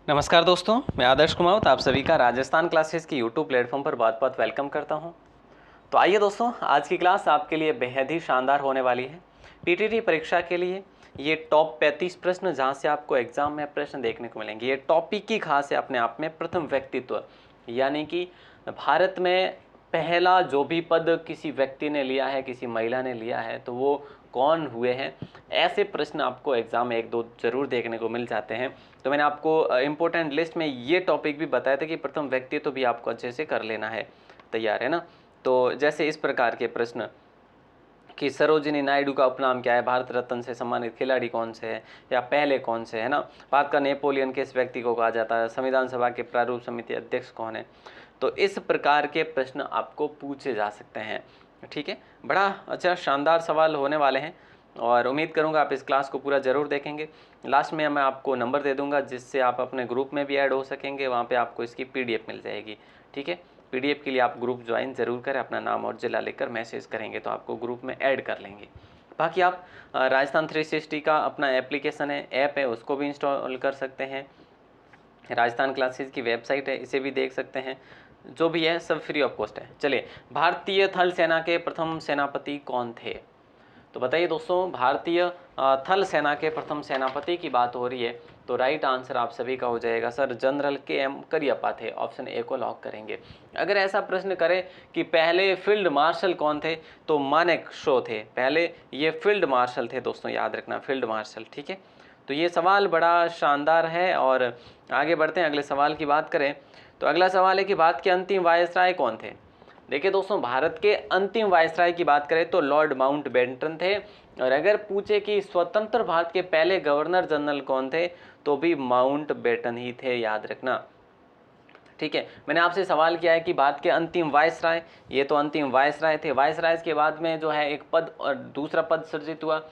नमस्कार दोस्तों, मैं आदर्श कुमावत आप सभी का राजस्थान क्लासेस की यूट्यूब प्लेटफॉर्म पर बहुत बहुत वेलकम करता हूं। तो आइए दोस्तों, आज की क्लास आपके लिए बेहद ही शानदार होने वाली है। पीटीटी परीक्षा के लिए ये टॉप 35 प्रश्न जहां से आपको एग्जाम में प्रश्न देखने को मिलेंगे। ये टॉपिक ही खास है अपने आप में। प्रथम व्यक्तित्व, यानी कि भारत में पहला जो भी पद किसी व्यक्ति ने लिया है, किसी महिला ने लिया है, तो वो कौन हुए हैं, ऐसे प्रश्न आपको एग्जाम में एक दो जरूर देखने को मिल जाते हैं। तो मैंने आपको इम्पोर्टेंट लिस्ट में ये टॉपिक भी बताया था कि प्रथम व्यक्तित्व भी आपको अच्छे से कर लेना है। तैयार है ना? तो जैसे इस प्रकार के प्रश्न कि सरोजिनी नायडू का उपनाम क्या है, भारत रत्न से सम्मानित खिलाड़ी कौन से है, या पहले कौन से है ना, भारत का नेपोलियन किस व्यक्ति को कहा जाता है, संविधान सभा के प्रारूप समिति अध्यक्ष कौन है। तो इस प्रकार के प्रश्न आपको पूछे जा सकते हैं। ठीक है, बड़ा अच्छा शानदार सवाल होने वाले हैं और उम्मीद करूंगा आप इस क्लास को पूरा जरूर देखेंगे। लास्ट में मैं आपको नंबर दे दूंगा जिससे आप अपने ग्रुप में भी ऐड हो सकेंगे। वहाँ पे आपको इसकी पीडीएफ मिल जाएगी। ठीक है, पीडीएफ के लिए आप ग्रुप ज्वाइन जरूर करें, अपना नाम और जिला लेकर मैसेज करेंगे तो आपको ग्रुप में ऐड कर लेंगे। बाकी आप राजस्थान 360 का अपना एप्लीकेशन है, ऐप है, उसको भी इंस्टॉल कर सकते हैं। राजस्थान क्लासेस की वेबसाइट है, इसे भी देख सकते हैं। जो भी है सब फ्री ऑफ कॉस्ट है। चलिए, भारतीय थल सेना के प्रथम सेनापति कौन थे? तो बताइए दोस्तों, भारतीय थल सेना के प्रथम सेनापति की बात हो रही है तो राइट आंसर आप सभी का हो जाएगा सर जनरल के.एम. करियप्पा थे। ऑप्शन ए को लॉक करेंगे। अगर ऐसा प्रश्न करें कि पहले फील्ड मार्शल कौन थे, तो मानेकशॉ थे। पहले ये फील्ड मार्शल थे दोस्तों, याद रखना, फील्ड मार्शल। ठीक है, तो ये सवाल बड़ा शानदार है। और आगे बढ़ते हैं, अगले सवाल की बात करें तो अगला सवाल है कि भारत के अंतिम वायसराय कौन थे? देखिए दोस्तों, भारत के अंतिम वायसराय की बात करें तो लॉर्ड माउंटबेटन थे। और अगर पूछे कि स्वतंत्र भारत के पहले गवर्नर जनरल कौन थे, तो भी माउंटबेटन ही थे, याद रखना। ठीक है, मैंने आपसे सवाल किया है कि भारत के अंतिम वायसराय, ये तो अंतिम वायसराय थे। वायसराय के बाद में जो है एक पद और दूसरा पद सृजित हुआ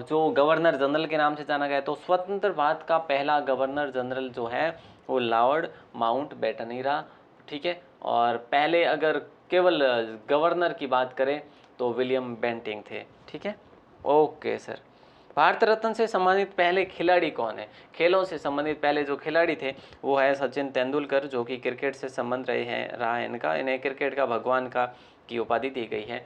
जो गवर्नर जनरल के नाम से जाना गया। तो स्वतंत्र भारत का पहला गवर्नर जनरल जो है वो लॉर्ड माउंटबेटन ही रहा। ठीक है, और पहले अगर केवल गवर्नर की बात करें तो विलियम बेंटिंग थे। ठीक है, ओके सर। भारत रत्न से सम्मानित पहले खिलाड़ी कौन है? खेलों से संबंधित पहले जो खिलाड़ी थे वो है सचिन तेंदुलकर, जो कि क्रिकेट से संबंध रहा है इनका। इन्हें क्रिकेट का भगवान का की उपाधि दी गई है।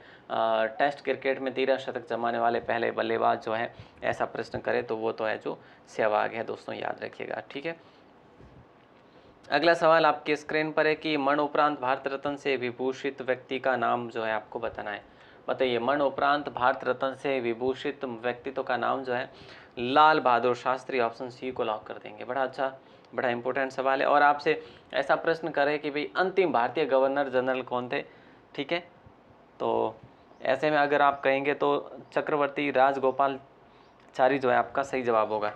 टेस्ट क्रिकेट में 13 शतक जमाने वाले पहले बल्लेबाज जो है, ऐसा प्रश्न करे तो वो तो है जो सहवाग है दोस्तों, याद रखिएगा। ठीक है, अगला सवाल आपके स्क्रीन पर है कि मरणोपरांत भारत रत्न से विभूषित व्यक्ति का नाम जो है आपको बताना है। बताइए, मरणोपरांत भारत रत्न से विभूषित व्यक्तित्व का नाम जो है लाल बहादुर शास्त्री। ऑप्शन सी को लॉक कर देंगे। बड़ा अच्छा, बड़ा इंपॉर्टेंट सवाल है। और आपसे ऐसा प्रश्न करे कि भाई अंतिम भारतीय गवर्नर जनरल कौन थे? ठीक है, तो ऐसे में अगर आप कहेंगे तो चक्रवर्ती राजगोपालचारी जो है आपका सही जवाब होगा।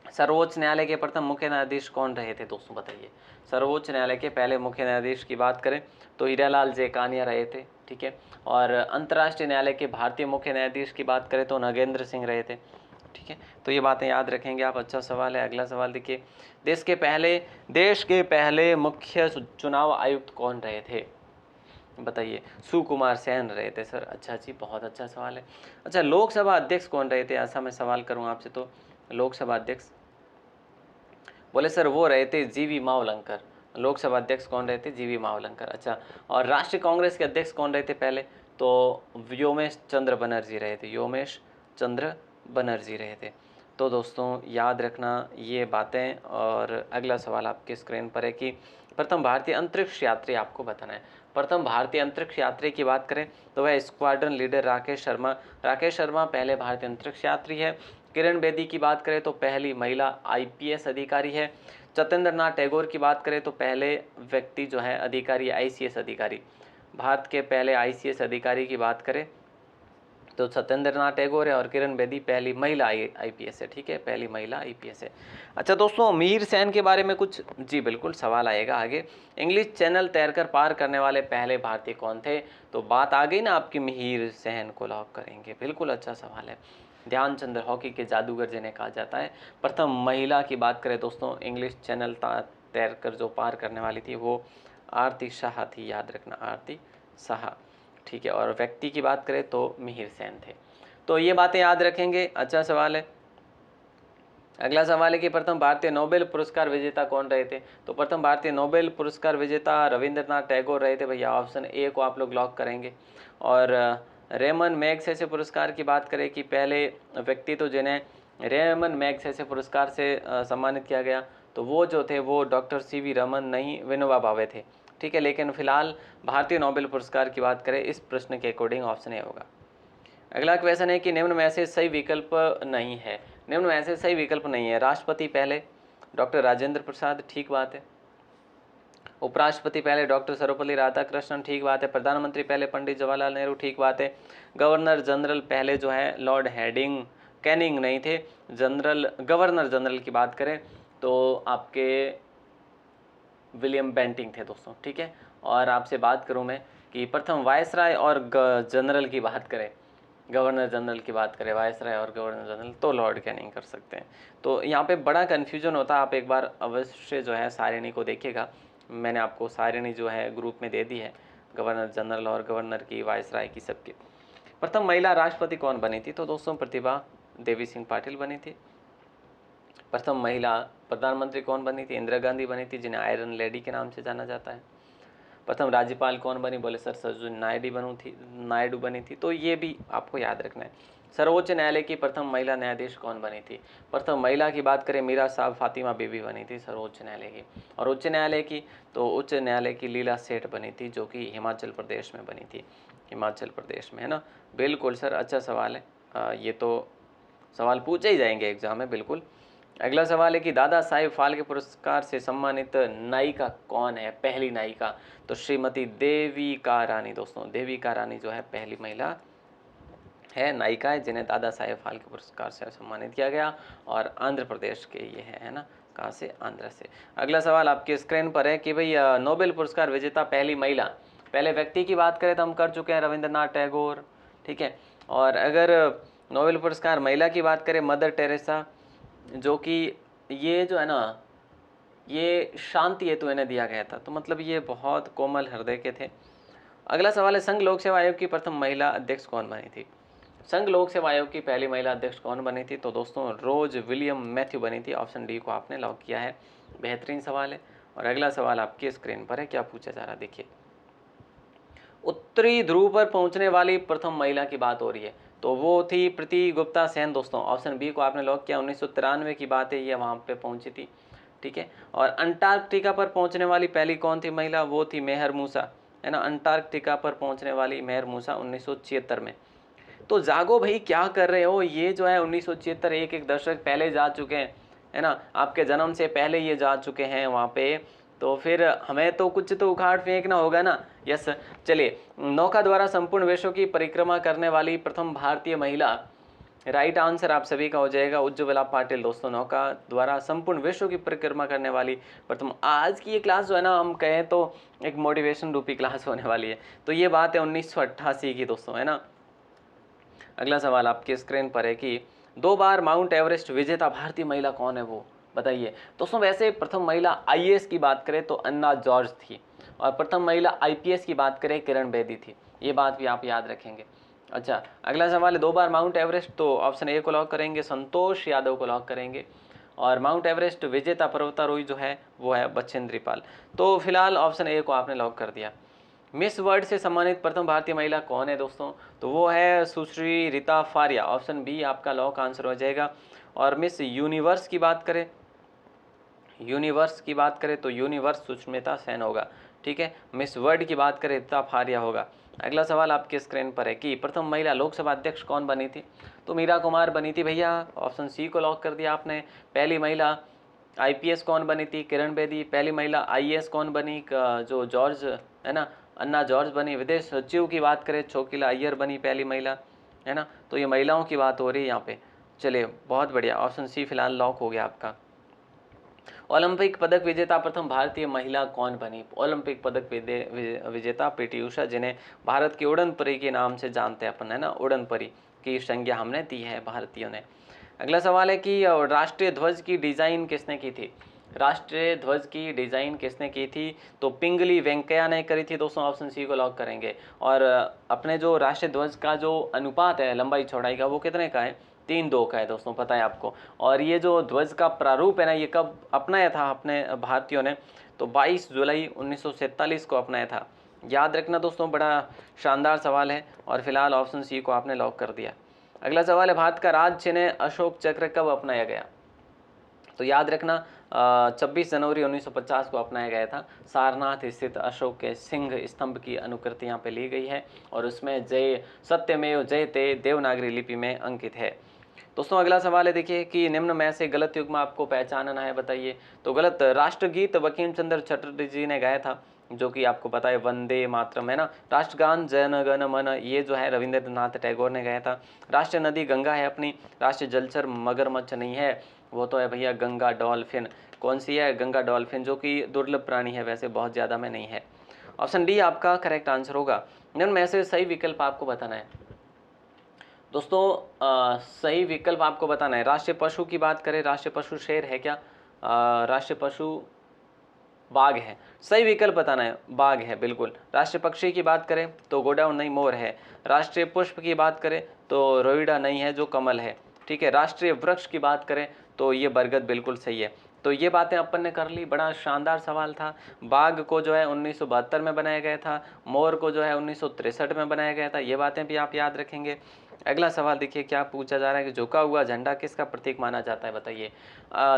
सर्वोच्च न्यायालय के प्रथम मुख्य न्यायाधीश कौन रहे थे दोस्तों? बताइए, सर्वोच्च न्यायालय के पहले मुख्य न्यायाधीश की बात करें तो हीरालाल जेकानिया रहे थे। ठीक है, और अंतर्राष्ट्रीय न्यायालय के भारतीय मुख्य न्यायाधीश की बात करें तो नगेंद्र सिंह रहे थे। ठीक है, तो ये बातें याद रखेंगे आप। अच्छा सवाल है। अगला सवाल देखिए, देश के पहले मुख्य चुनाव आयुक्त कौन रहे थे? बताइए, सुकुमार सेन रहे थे सर। अच्छा जी, बहुत अच्छा सवाल है। अच्छा, लोकसभा अध्यक्ष कौन रहे थे? ऐसा मैं सवाल करूँ आपसे तो लोकसभा अध्यक्ष, बोले सर वो रहे थे जीवी मावलंकर। लोकसभा अध्यक्ष कौन रहे थे? जीवी मावलंकर। अच्छा, और राष्ट्रीय कांग्रेस के अध्यक्ष कौन रहे थे पहले? तो व्योमेश चंद्र बनर्जी रहे थे। व्योमेश चंद्र बनर्जी रहे थे। तो दोस्तों याद रखना ये बातें। और अगला सवाल आपके स्क्रीन पर है कि प्रथम भारतीय अंतरिक्ष यात्री आपको बताना है। प्रथम भारतीय अंतरिक्ष यात्री की बात करें तो वह स्क्वाड्रन लीडर राकेश शर्मा। राकेश शर्मा पहले भारतीय अंतरिक्ष यात्री है। किरण बेदी की बात करें तो पहली महिला आईपीएस अधिकारी है। सत्येंद्र नाथ टैगोर की बात करें तो पहले व्यक्ति जो है अधिकारी आईसीएस अधिकारी। भारत के पहले आईसीएस अधिकारी की बात करें तो सत्येंद्र नाथ टैगोर है। और किरण बेदी पहली महिला आईपीएस है। ठीक है, पहली महिला आईपीएस है। अच्छा दोस्तों, मिहिर सेन के बारे में कुछ, जी बिल्कुल सवाल आएगा आगे। इंग्लिश चैनल तैरकर पार करने वाले पहले भारतीय कौन थे? तो बात आ गई ना आपकी, मिहिर सेन को लॉक करेंगे। बिल्कुल अच्छा सवाल है। ध्यानचंद हॉकी के जादूगर जिन्हें कहा जाता है। प्रथम महिला की बात करें दोस्तों, इंग्लिश चैनल तैरकर जो पार करने वाली थी वो आरती शाह थी, याद रखना, आरती शाह। ठीक है, और व्यक्ति की बात करें तो मिहिर सेन थे। तो ये बातें याद रखेंगे। अच्छा सवाल है। अगला सवाल है कि प्रथम भारतीय नोबेल पुरस्कार विजेता कौन रहे थे। तो प्रथम भारतीय नोबेल पुरस्कार विजेता रविंद्रनाथ टैगोर रहे थे भैया, ऑप्शन ए को आप लोग लॉक करेंगे। और रेमन मैग्सेसे पुरस्कार की बात करें कि पहले व्यक्ति तो जिन्हें रेमन मैग्सेसे पुरस्कार से सम्मानित किया गया, तो वो जो थे वो डॉक्टर सीवी रमन नहीं विनोबा भावे थे, ठीक है। लेकिन फिलहाल भारतीय नोबेल पुरस्कार की बात करें इस प्रश्न के अकॉर्डिंग ऑप्शन ए होगा। अगला क्वेश्चन है कि निम्न में से सही विकल्प नहीं है। निम्न में से सही विकल्प नहीं है। राष्ट्रपति पहले डॉक्टर राजेंद्र प्रसाद, ठीक बात है। उपराष्ट्रपति पहले डॉक्टर सर्वपल्ली राधाकृष्णन, ठीक बात है। प्रधानमंत्री पहले पंडित जवाहरलाल नेहरू, ठीक बात है। गवर्नर जनरल पहले जो है लॉर्ड कैनिंग नहीं थे। गवर्नर जनरल की बात करें तो आपके विलियम बेंटिंक थे दोस्तों, ठीक है। और आपसे बात करूं मैं कि प्रथम वायसराय और जनरल की बात करें, गवर्नर जनरल की बात करें, वायसराय और गवर्नर जनरल, तो लॉर्ड कैनिंग कर सकते हैं। तो यहाँ पे बड़ा कन्फ्यूजन होता है, आप एक बार अवश्य जो है सारिणी को देखिएगा। मैंने आपको सारिणी जो है ग्रुप में दे दी है, गवर्नर जनरल और गवर्नर की, वायसराय की, सबकी। प्रथम महिला राष्ट्रपति कौन बनी थी। तो दोस्तों प्रतिभा देवी सिंह पाटिल बनी थी। प्रथम महिला प्रधानमंत्री कौन बनी थी। इंदिरा गांधी बनी थी, जिन्हें आयरन लेडी के नाम से जाना जाता है। प्रथम राज्यपाल कौन बनी, बोले सर सरोजिनी नायडू बनी थी। तो ये भी आपको याद रखना है। सर्वोच्च न्यायालय की प्रथम महिला न्यायाधीश कौन बनी थी। प्रथम महिला की बात करें मीरा साहब फातिमा बीबी बनी थी सर्वोच्च न्यायालय की। और उच्च न्यायालय की, तो उच्च न्यायालय की लीला सेठ बनी थी, जो कि हिमाचल प्रदेश में बनी थी, हिमाचल प्रदेश में, है ना। बिल्कुल सर, अच्छा सवाल है। ये तो सवाल पूछे ही जाएंगे एग्जाम में, बिल्कुल। अगला सवाल है कि दादा साहेब फाल्के पुरस्कार से सम्मानित नायिका कौन है, पहली नायिका। तो श्रीमती देविका रानी दोस्तों, देविका रानी जो है पहली महिला है, नायिका है, जिन्हें दादा साहेब फाल्के पुरस्कार से सम्मानित किया गया। और आंध्र प्रदेश के ये है ना, कहाँ से, आंध्र से। अगला सवाल आपके स्क्रीन पर है कि भाई नोबेल पुरस्कार विजेता पहली महिला, पहले व्यक्ति की बात करें तो हम कर चुके हैं रविंद्रनाथ टैगोर, ठीक है। और अगर नोबेल पुरस्कार महिला की बात करें, मदर टेरेसा, जो कि ये जो है ना, ये शांति हेतु इन्हें दिया गया था। तो मतलब ये बहुत कोमल हृदय के थे। अगला सवाल है संघ लोक सेवा आयोग की प्रथम महिला अध्यक्ष कौन बनी थी। संघ लोक सेवा आयोग की पहली महिला अध्यक्ष कौन बनी थी। तो दोस्तों रोज विलियम मैथ्यू बनी थी। ऑप्शन डी को आपने लॉक किया है। बेहतरीन सवाल है। और अगला सवाल आपकी स्क्रीन पर है, क्या पूछा जा रहा है देखिए। उत्तरी ध्रुव पर पहुंचने वाली प्रथम महिला की बात हो रही है, तो वो थी प्रीति गुप्ता सेन दोस्तों। ऑप्शन बी को आपने लॉक किया। 1993 की बात है, ये वहां पे पहुंची थी, ठीक है। और अंटार्कटिका पर पहुंचने वाली पहली कौन थी महिला, वो थी मेहर मूसा, है ना। अंटार्कटिका पर पहुंचने वाली मेहर मूसा 1976 में। तो जागो भाई, क्या कर रहे हो, ये जो है 1976, एक दशक पहले जा चुके हैं, है ना। आपके जन्म से पहले ये जा चुके हैं वहाँ पे। तो फिर हमें तो कुछ तो उखाड़ फेंकना होगा ना। यस, चलिए। नौका द्वारा संपूर्ण विश्व की परिक्रमा करने वाली प्रथम भारतीय महिला, राइट आंसर आप सभी का हो जाएगा उज्ज्वला पाटिल दोस्तों। नौका द्वारा संपूर्ण विश्व की परिक्रमा करने वाली प्रथम। आज की ये क्लास जो है ना, हम कहें तो एक मोटिवेशन रूपी क्लास होने वाली है। तो ये बात है 1988 की दोस्तों, है ना। अगला सवाल आपके स्क्रीन पर है कि 2 बार माउंट एवरेस्ट विजेता भारतीय महिला कौन है, वो बताइए दोस्तों। वैसे प्रथम महिला आईएएस की बात करें तो अन्ना जॉर्ज थी, और प्रथम महिला आईपीएस की बात करें किरण बेदी थी। ये बात भी आप याद रखेंगे। अच्छा, अगला सवाल है 2 बार माउंट एवरेस्ट, तो ऑप्शन ए को लॉक करेंगे, संतोष यादव को लॉक करेंगे। और माउंट एवरेस्ट विजेता पर्वतारोही जो है वो है बछेंद्री पाल। तो फिलहाल ऑप्शन ए को आपने लॉक कर दिया। मिस वर्ल्ड से सम्मानित प्रथम भारतीय महिला कौन है दोस्तों, तो वो है सुश्री रीता फारिया। ऑप्शन बी आपका लॉक आंसर हो जाएगा। और मिस यूनिवर्स की बात करें, तो यूनिवर्स सुष्मिता सेन होगा, ठीक है। मिस वर्ल्ड की बात करें रीता फारिया होगा। अगला सवाल आपके स्क्रीन पर है कि प्रथम महिला लोकसभा अध्यक्ष कौन बनी थी। तो मीरा कुमार बनी थी भैया। ऑप्शन सी को लॉक कर दिया आपने। पहली महिला आईपीएस कौन बनी थी, किरण बेदी। पहली महिला आईएएस कौन बनी, जो जॉर्ज, है ना, अन्ना जॉर्ज बनी। विदेश सचिव की बात करें, छोकीला अय्यर बनी पहली महिला, है ना। तो ये महिलाओं की बात हो रही है यहाँ पे। चलिए, बहुत बढ़िया। ऑप्शन सी फिलहाल लॉक हो गया आपका। ओलंपिक पदक विजेता प्रथम भारतीय महिला कौन बनी। ओलंपिक पदक विजेता पीटी उषा, जिन्हें भारत की उड़न परी के नाम से जानते हैं अपन, है ना। उड़न परी की संज्ञा हमने दी है भारतीयों ने। अगला सवाल है कि राष्ट्रीय ध्वज की डिजाइन किसने की थी। राष्ट्रीय ध्वज की डिजाइन किसने की थी, तो पिंगली वेंकैया ने करी थी दोस्तों। ऑप्शन सी को लॉक करेंगे। और अपने जो राष्ट्रीय ध्वज का जो अनुपात है लंबाई चौड़ाई का, वो कितने का है, 3-2 का है दोस्तों, पता है आपको। और ये जो ध्वज का प्रारूप है ना, ये कब अपनाया था अपने भारतीयों ने, तो 22 जुलाई 1947 को अपनाया था। याद रखना दोस्तों, बड़ा शानदार सवाल है। और फिलहाल ऑप्शन सी को आपने लॉक कर दिया। अगला सवाल है, भारत का राज चिन्ह अशोक चक्र कब अपनाया गया? तो याद रखना 26 जनवरी 1950 को अपनाया गया था। सारनाथ स्थित अशोक के सिंह स्तंभ की अनुकृति यहाँ पे ली गई है और उसमें जय सत्यमेव जयते देवनागरी लिपि में अंकित है। दोस्तों अगला सवाल है, देखिए कि निम्न में से गलत युग्म आपको पहचानना है, बताइए। तो गलत राष्ट्रगीत बंकिम चंद्र चटर्जी जी ने गाया था, जो कि आपको पता है वंदे मातरम है ना। राष्ट्रगान जन गण मन, ये जो है रविंद्रनाथ टैगोर ने गाया था। राष्ट्रीय नदी गंगा है अपनी। राष्ट्रीय जलचर मगरमच्छ नहीं है, वो तो है भैया गंगा डॉल्फिन। कौन सी है? गंगा डॉल्फिन, जो कि दुर्लभ प्राणी है, वैसे बहुत ज़्यादा में नहीं है। ऑप्शन डी आपका करेक्ट आंसर होगा। निम्न में से सही विकल्प आपको बताना है दोस्तों। सही विकल्प आपको बताना है। राष्ट्रीय पशु की बात करें, राष्ट्रीय पशु शेर है क्या? राष्ट्रीय पशु बाघ है। सही विकल्प बताना है, बाघ है बिल्कुल। राष्ट्रीय पक्षी की बात करें तो गोडाउन नहीं, मोर है। राष्ट्रीय पुष्प की बात करें तो रोइडा नहीं है, जो कमल है। ठीक है, राष्ट्रीय वृक्ष की बात करें तो ये बरगद बिल्कुल सही है। तो ये बातें अपन ने कर ली, बड़ा शानदार सवाल था। बाघ को जो है 1972 में बनाया गया था, मोर को जो है 1963 में बनाया गया था, ये बातें भी आप याद रखेंगे। अगला सवाल देखिए क्या पूछा जा रहा है कि झुका हुआ झंडा किसका प्रतीक माना जाता है, बताइए।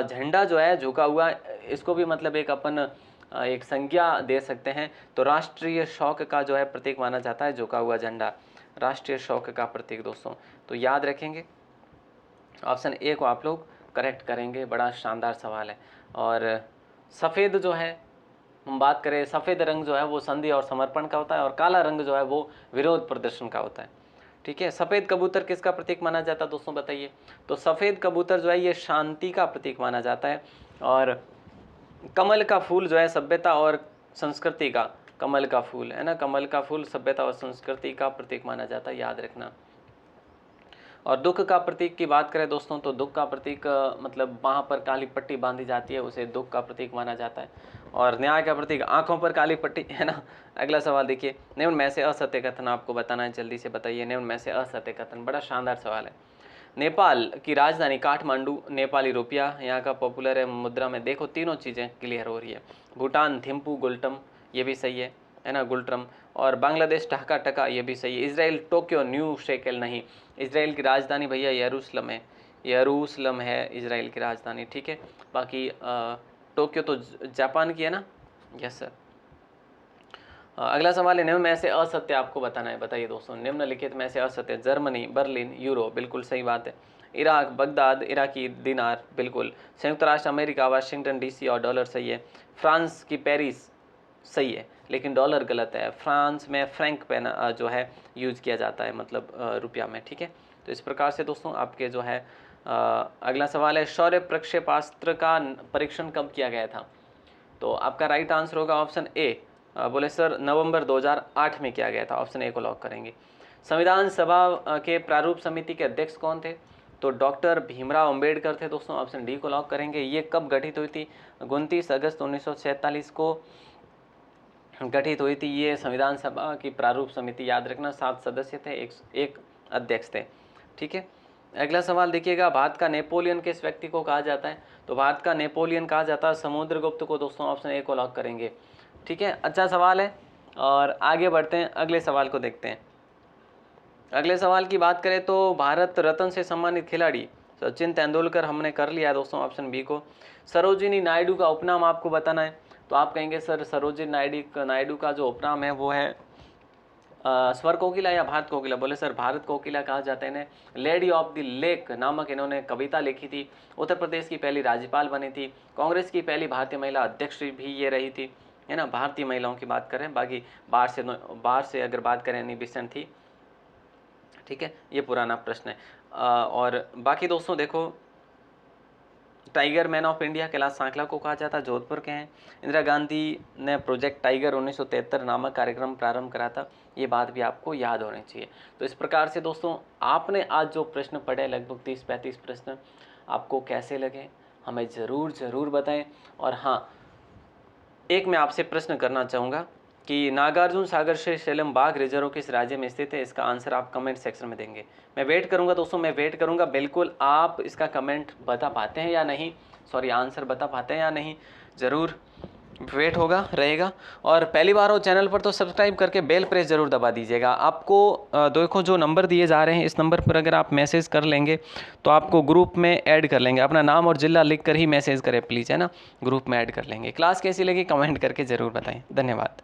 झंडा जो है झुका हुआ, इसको भी मतलब एक अपन एक संज्ञा दे सकते हैं। तो राष्ट्रीय शौक का जो है प्रतीक माना जाता है झुका हुआ झंडा, राष्ट्रीय शौक का प्रतीक दोस्तों। तो याद रखेंगे, ऑप्शन ए को आप लोग करेक्ट करेंगे। बड़ा शानदार सवाल है। और सफ़ेद जो है, हम बात करें, सफ़ेद रंग जो है वो संधि और समर्पण का होता है, और काला रंग जो है वो विरोध प्रदर्शन का होता है। ठीक है, सफ़ेद कबूतर किसका प्रतीक माना जाता है दोस्तों, बताइए। तो सफ़ेद कबूतर जो है ये शांति का प्रतीक माना जाता है। और कमल का फूल जो है सभ्यता और संस्कृति का, कमल का फूल है ना, कमल का फूल सभ्यता और संस्कृति का प्रतीक माना जाता है, याद रखना। और दुख का प्रतीक की बात करें दोस्तों, तो दुख का प्रतीक मतलब वहाँ पर काली पट्टी बांधी जाती है, उसे दुख का प्रतीक माना जाता है। और न्याय का प्रतीक आंखों पर काली पट्टी, है ना। अगला सवाल देखिए, निम्न में से असत्य कथन आपको बताना है, जल्दी से बताइए। निम्न में से असत्य कथन, बड़ा शानदार सवाल है। नेपाल की राजधानी काठमांडू, नेपाली रुपया यहाँ का पॉपुलर है मुद्रा में। देखो तीनों चीज़ें क्लियर हो रही है। भूटान थिम्पू गुल्टम, ये भी सही है ना, गुल्ट्रम। और बांग्लादेश ढाका टका, ये भी सही है। इसराइल टोक्यो न्यू शेकेल नहीं, इसराइल की राजधानी भैया यरूशलेम है, यरूशलेम है इसराइल की राजधानी। ठीक है, बाकी टोक्यो तो जापान की है ना। Yes sir. अगला सवाल है, निम्न में से असत्य आपको बताना है, बताइए दोस्तों। निम्नलिखित में से असत्य, जर्मनी, बर्लिन, यूरो, बिल्कुल सही बात है। इराक, बगदाद, इराकी दिनार, बिल्कुल। संयुक्त राष्ट्र अमेरिका, वाशिंगटन डीसी और डॉलर, सही है। फ्रांस की पेरिस, सही है, लेकिन डॉलर गलत है। फ्रांस में फ्रैंक पेन जो है यूज किया जाता है, मतलब रुपया में। ठीक है, तो इस प्रकार से दोस्तों आपके जो है अगला सवाल है, शौर्य प्रक्षेपास्त्र का परीक्षण कब किया गया था? तो आपका राइट आंसर होगा ऑप्शन ए। बोले सर नवंबर 2008 में किया गया था, ऑप्शन ए को लॉक करेंगे। संविधान सभा के प्रारूप समिति के अध्यक्ष कौन थे? तो डॉक्टर भीमराव अंबेडकर थे दोस्तों, ऑप्शन डी को लॉक करेंगे। ये कब गठित हुई थी? 29 अगस्त 1947 को गठित हुई थी ये संविधान सभा की प्रारूप समिति। याद रखना 7 सदस्य थे, एक अध्यक्ष थे। ठीक है, अगला सवाल देखिएगा, भारत का नेपोलियन किस व्यक्ति को कहा जाता है? तो भारत का नेपोलियन कहा जाता है समुद्रगुप्त को दोस्तों, ऑप्शन ए को लॉक करेंगे। ठीक है, अच्छा सवाल है। और आगे बढ़ते हैं, अगले सवाल को देखते हैं। अगले सवाल की बात करें तो भारत रत्न से सम्मानित खिलाड़ी सचिन तेंदुलकर हमने कर लिया है दोस्तों, ऑप्शन बी को। सरोजिनी नायडू का उपनाम आपको बताना है, तो आप कहेंगे सर सरोजिनी नायडू का जो उपनाम है वो है स्वर कोकिला या भारत कोकिला? बोले सर भारत कोकिला कहा जाता है इन्हें। लेडी ऑफ द लेक नामक इन्होंने कविता लिखी थी। उत्तर प्रदेश की पहली राज्यपाल बनी थी। कांग्रेस की पहली भारतीय महिला अध्यक्ष भी ये रही थी, है ना। भारतीय महिलाओं की बात करें, बाकी बाहर से अगर बात करें एनी बिसेंट थी। ठीक है, ये पुराना प्रश्न है। और बाकी दोस्तों देखो, tiger man of India Kailash सांकला को कहा जाता है, जोधपुर के हैं। इंदिरा गांधी ने प्रोजेक्ट टाइगर 1973 नामक कार्यक्रम प्रारंभ करा था, ये बात भी आपको याद होनी चाहिए। तो इस प्रकार से दोस्तों आपने आज जो प्रश्न पढ़े, लगभग 30-35 प्रश्न, आपको कैसे लगे हमें ज़रूर बताएं। और हाँ, एक मैं आपसे प्रश्न करना चाहूँगा कि नागार्जुन सागर से सेलम बाग रिजर्व किस राज्य में स्थित है, इसका आंसर आप कमेंट सेक्शन में देंगे। मैं वेट करूंगा दोस्तों, मैं वेट करूंगा बिल्कुल आप इसका कमेंट बता पाते हैं या नहीं, सॉरी आंसर बता पाते हैं या नहीं, ज़रूर वेट होगा रहेगा। और पहली बार हो चैनल पर तो सब्सक्राइब करके बेल प्रेस ज़रूर दबा दीजिएगा। आपको देखो जो नंबर दिए जा रहे हैं इस नंबर पर अगर आप मैसेज कर लेंगे तो आपको ग्रुप में ऐड कर लेंगे। अपना नाम और ज़िला लिख कर ही मैसेज करें प्लीज़, है ना, ग्रुप में ऐड कर लेंगे। क्लास कैसी लगी कमेंट करके ज़रूर बताएं। धन्यवाद।